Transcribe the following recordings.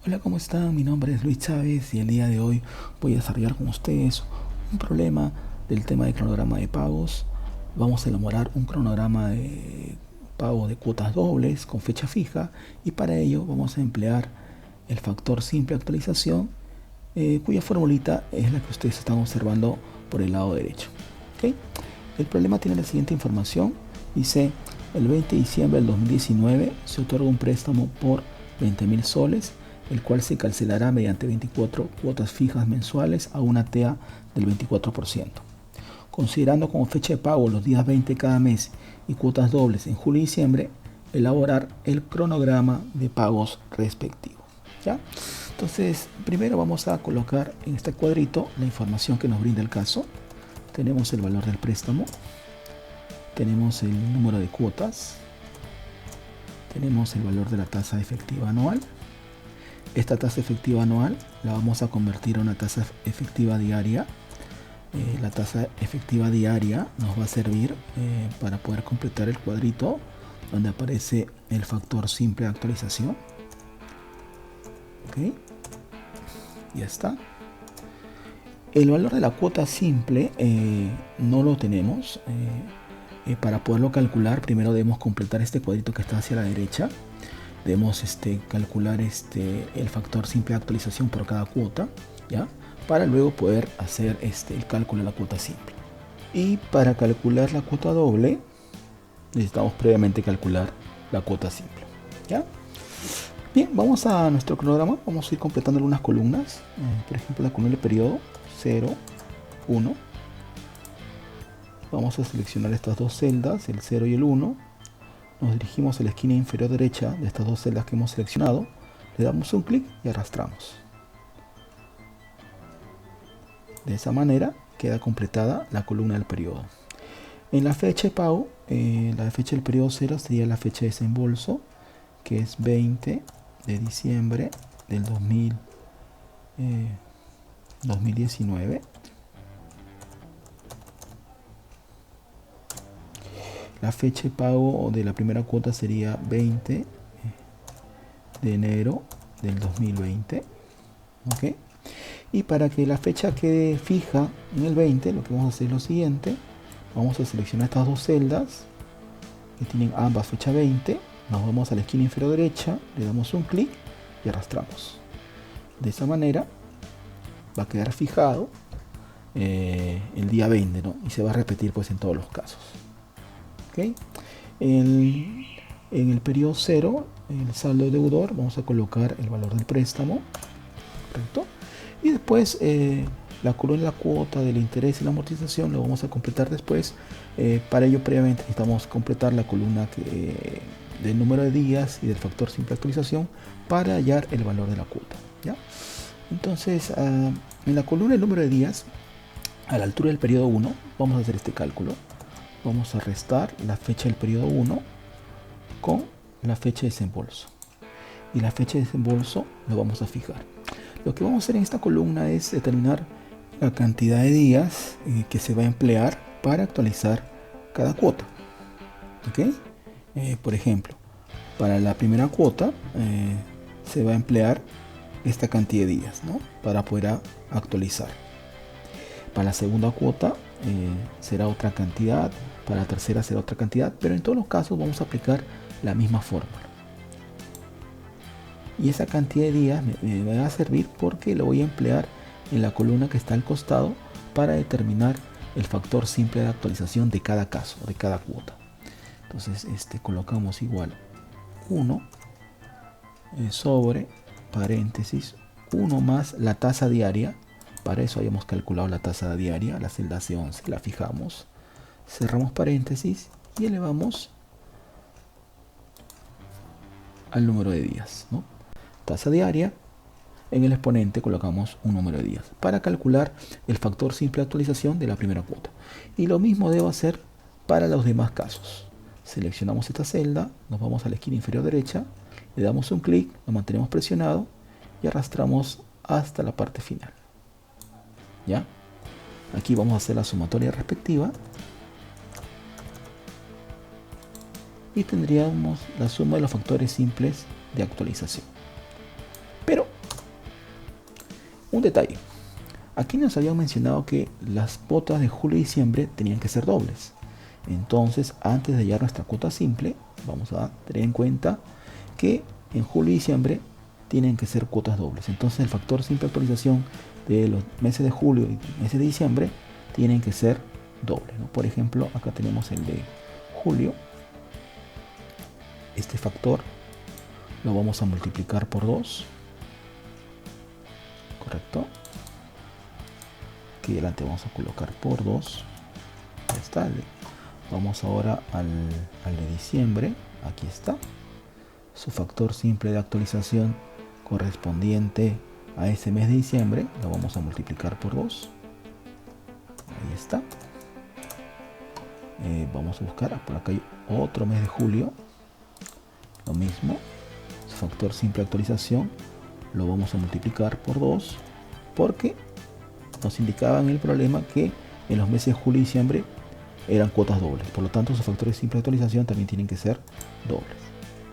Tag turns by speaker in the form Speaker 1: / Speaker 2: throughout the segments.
Speaker 1: Hola, ¿cómo están? Mi nombre es Luis Chávez y el día de hoy voy a desarrollar con ustedes un problema del tema de cronograma de pagos. Vamos a elaborar un cronograma de pago de cuotas dobles con fecha fija y para ello vamos a emplear el factor simple actualización, cuya formulita es la que ustedes están observando por el lado derecho. ¿Ok? El problema tiene la siguiente información. Dice: el 20 de diciembre del 2019 se otorga un préstamo por 20.000 soles, el cual se cancelará mediante 24 cuotas fijas mensuales a una TEA del 24%. Considerando como fecha de pago los días 20 de cada mes y cuotas dobles en julio y diciembre, elaborar el cronograma de pagos respectivo. ¿Ya? Entonces, primero vamos a colocar en este cuadrito la información que nos brinda el caso. Tenemos el valor del préstamo, tenemos el número de cuotas, tenemos el valor de la tasa efectiva anual. Esta tasa efectiva anual la vamos a convertir a una tasa efectiva diaria. La tasa efectiva diaria nos va a servir para poder completar el cuadrito donde aparece el factor simple de actualización. Ok, ya está. El valor de la cuota simple no lo tenemos. Para poderlo calcular, primero debemos completar este cuadrito que está hacia la derecha. Debemos calcular el factor simple de actualización por cada cuota, ¿ya? Para luego poder hacer el cálculo de la cuota simple. Y para calcular la cuota doble, necesitamos previamente calcular la cuota simple, ¿ya? Bien, vamos a nuestro cronograma. Vamos a ir completando algunas columnas. Por ejemplo, la columna del periodo 0, 1. Vamos a seleccionar estas dos celdas, el 0 y el 1. Nos dirigimos a la esquina inferior derecha de estas dos celdas que hemos seleccionado. Le damos un clic y arrastramos. De esa manera queda completada la columna del periodo. En la fecha de pago, la fecha del periodo 0 sería la fecha de desembolso, que es 20 de diciembre del 2019. La fecha de pago de la primera cuota sería 20 de enero del 2020. ¿Ok? Y para que la fecha quede fija en el 20, lo que vamos a hacer es lo siguiente. Vamos a seleccionar estas dos celdas que tienen ambas fecha 20. Nos vamos a la esquina inferior derecha, le damos un clic y arrastramos. De esa manera va a quedar fijado el día 20, ¿no? Y se va a repetir pues en todos los casos. ¿Okay? En el periodo 0, el saldo deudor, vamos a colocar el valor del préstamo, ¿correcto? Y después la columna de la cuota, del interés y la amortización lo vamos a completar después. Para ello previamente necesitamos completar la columna del número de días y del factor simple actualización para hallar el valor de la cuota, ¿ya? Entonces, en la columna del número de días, a la altura del periodo 1, vamos a hacer este cálculo. Vamos a restar la fecha del periodo 1 con la fecha de desembolso. Y la fecha de desembolso lo vamos a fijar. Lo que vamos a hacer en esta columna es determinar la cantidad de días que se va a emplear para actualizar cada cuota. ¿Ok? Por ejemplo, para la primera cuota se va a emplear esta cantidad de días, ¿no? Para poder actualizar. Para la segunda cuota será otra cantidad, para la tercera será otra cantidad, pero en todos los casos vamos a aplicar la misma fórmula. Y esa cantidad de días me va a servir porque lo voy a emplear en la columna que está al costado para determinar el factor simple de actualización de cada caso, de cada cuota. Entonces colocamos igual 1 sobre paréntesis 1 más la tasa diaria. Para eso habíamos calculado la tasa diaria, la celda C11, la fijamos, cerramos paréntesis y elevamos al número de días, ¿no? Tasa diaria, en el exponente colocamos un número de días para calcular el factor simple de actualización de la primera cuota. Y lo mismo debo hacer para los demás casos. Seleccionamos esta celda, nos vamos a la esquina inferior derecha, le damos un clic, lo mantenemos presionado y arrastramos hasta la parte final. ¿Ya? Aquí vamos a hacer la sumatoria respectiva y tendríamos la suma de los factores simples de actualización. Pero Un detalle. Aquí nos habían mencionado que las cuotas de julio y diciembre tenían que ser dobles. Entonces, antes de hallar nuestra cuota simple, vamos a tener en cuenta que en julio y diciembre tienen que ser cuotas dobles. Entonces, el factor simple de actualización de los meses de julio y meses de diciembre tienen que ser dobles, ¿no? Por ejemplo, acá tenemos el de julio. Este factor lo vamos a multiplicar por 2. ¿Correcto? Aquí delante vamos a colocar por 2. Ahí está. Vamos ahora al de diciembre. Aquí está. Su factor simple de actualización correspondiente a ese mes de diciembre lo vamos a multiplicar por 2. Ahí está. Vamos a buscar. Por acá hay otro mes de julio. Lo mismo. Su factor simple de actualización lo vamos a multiplicar por 2. Porque nos indicaba en el problema que en los meses de julio y diciembre eran cuotas dobles. Por lo tanto, sus factores simples de actualización también tienen que ser dobles.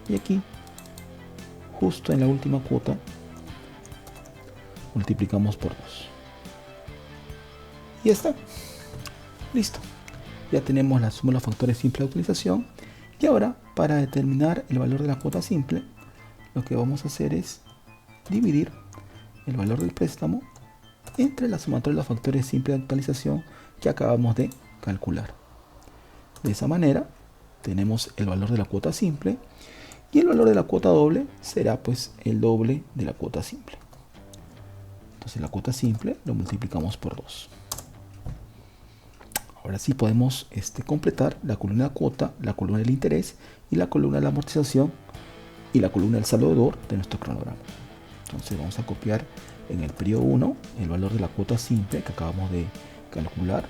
Speaker 1: Y aquí, justo en la última cuota, multiplicamos por 2. Y ya está. Listo. Ya tenemos la suma de los factores simples de actualización. Y ahora, para determinar el valor de la cuota simple, lo que vamos a hacer es dividir el valor del préstamo entre la sumatoria de los factores simples de actualización que acabamos de calcular. De esa manera tenemos el valor de la cuota simple y el valor de la cuota doble será pues el doble de la cuota simple. Entonces la cuota simple lo multiplicamos por 2. Ahora sí podemos completar la columna de cuota, la columna del interés y la columna de la amortización y la columna del saldo deudor de nuestro cronograma. Entonces vamos a copiar en el periodo 1 el valor de la cuota simple que acabamos de calcular.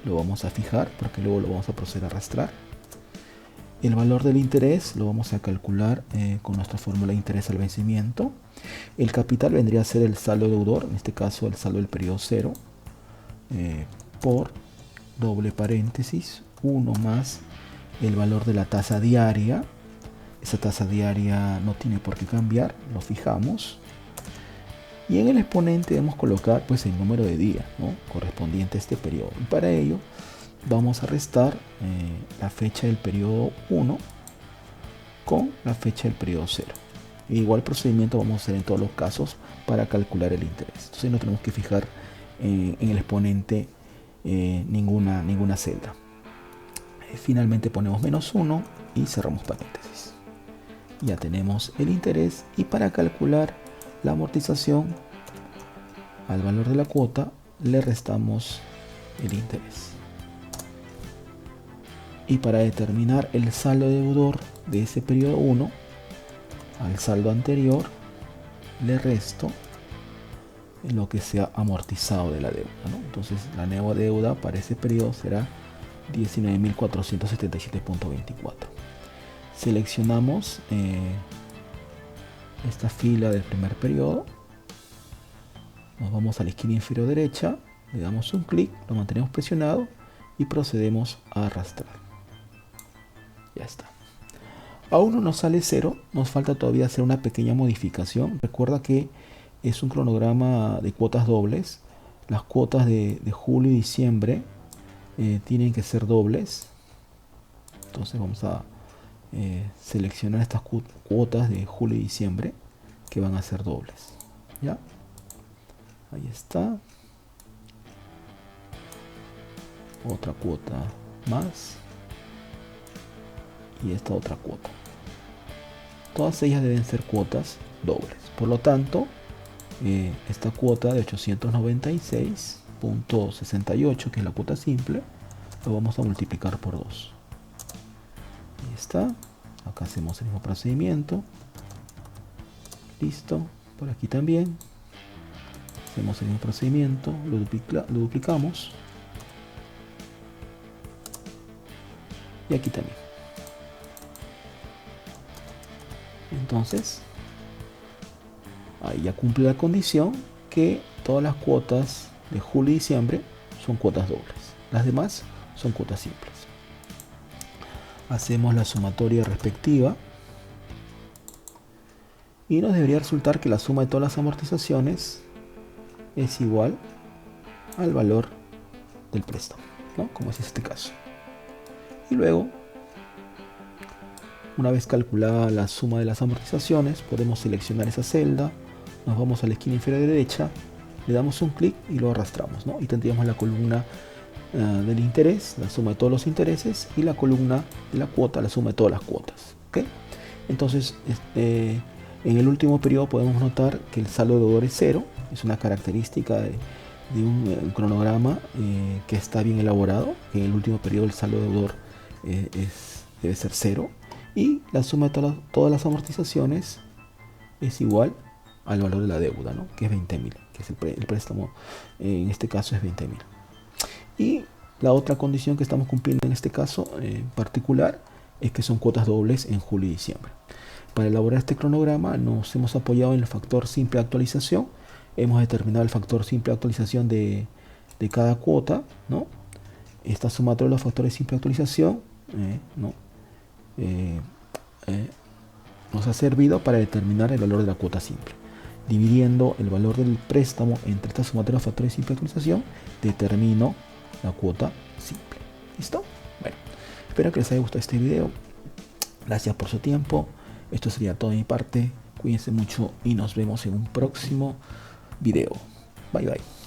Speaker 1: Lo vamos a fijar porque luego lo vamos a proceder a arrastrar. El valor del interés lo vamos a calcular con nuestra fórmula de interés al vencimiento. El capital vendría a ser el saldo deudor, en este caso el saldo del periodo 0, por doble paréntesis 1 más el valor de la tasa diaria. Esa tasa diaria no tiene por qué cambiar, lo fijamos. Y en el exponente debemos colocar pues el número de días, ¿no?, correspondiente a este periodo. Y para ello vamos a restar la fecha del periodo 1 con la fecha del periodo 0. E igual procedimiento vamos a hacer en todos los casos para calcular el interés. Entonces no tenemos que fijar en el exponente ninguna celda. Finalmente ponemos -1 y cerramos paréntesis. Ya tenemos el interés y para calcular la amortización al valor de la cuota le restamos el interés. Y para determinar el saldo deudor de ese periodo 1 al saldo anterior le resto lo que se ha amortizado de la deuda, ¿no? Entonces la nueva deuda para ese periodo será 19.477.24. Seleccionamos esta fila del primer periodo, nos vamos a la esquina inferior derecha, le damos un clic, lo mantenemos presionado y procedemos a arrastrar. Ya está. Aún no nos sale 0, nos falta todavía hacer una pequeña modificación. Recuerda que es un cronograma de cuotas dobles. Las cuotas de julio y diciembre tienen que ser dobles. Entonces vamos a seleccionar estas cuotas de julio y diciembre que van a ser dobles. ¿Ya? Ahí está. Otra cuota más. Y esta otra cuota. Todas ellas deben ser cuotas dobles. Por lo tanto, esta cuota de 896.68, que es la cuota simple, lo vamos a multiplicar por 2. Ahí está. Acá hacemos el mismo procedimiento. Listo. Por aquí también. Hacemos el mismo procedimiento. Lo duplicamos. Y aquí también. Entonces, ahí ya cumple la condición que todas las cuotas de julio y diciembre son cuotas dobles. Las demás son cuotas simples. Hacemos la sumatoria respectiva y nos debería resultar que la suma de todas las amortizaciones es igual al valor del préstamo, ¿no? Como es este caso. Y luego, una vez calculada la suma de las amortizaciones, podemos seleccionar esa celda, nos vamos a la esquina inferior derecha, le damos un clic y lo arrastramos, ¿no? Y tendríamos la columna del interés, la suma de todos los intereses, y la columna de la cuota, la suma de todas las cuotas, ¿okay? Entonces, en el último periodo podemos notar que el saldo deudor es cero, es una característica de un cronograma que está bien elaborado. En el último periodo el saldo deudor debe ser cero, y la suma de todas las amortizaciones es igual al valor de la deuda, ¿no? Que es 20.000, que es el préstamo, en este caso es 20.000. Y la otra condición que estamos cumpliendo en este caso en particular es que son cuotas dobles en julio y diciembre. Para elaborar este cronograma nos hemos apoyado en el factor simple de actualización. Hemos determinado el factor simple de actualización de cada cuota, ¿no? Esta sumatoria de los factores simple de actualización, ¿no? Nos ha servido para determinar el valor de la cuota simple. Dividiendo el valor del préstamo entre esta sumatoria de factores simple de actualización, determino la cuota simple. ¿Listo? Bueno, espero que les haya gustado este video. Gracias por su tiempo. Esto sería todo de mi parte. Cuídense mucho y nos vemos en un próximo video. Bye bye.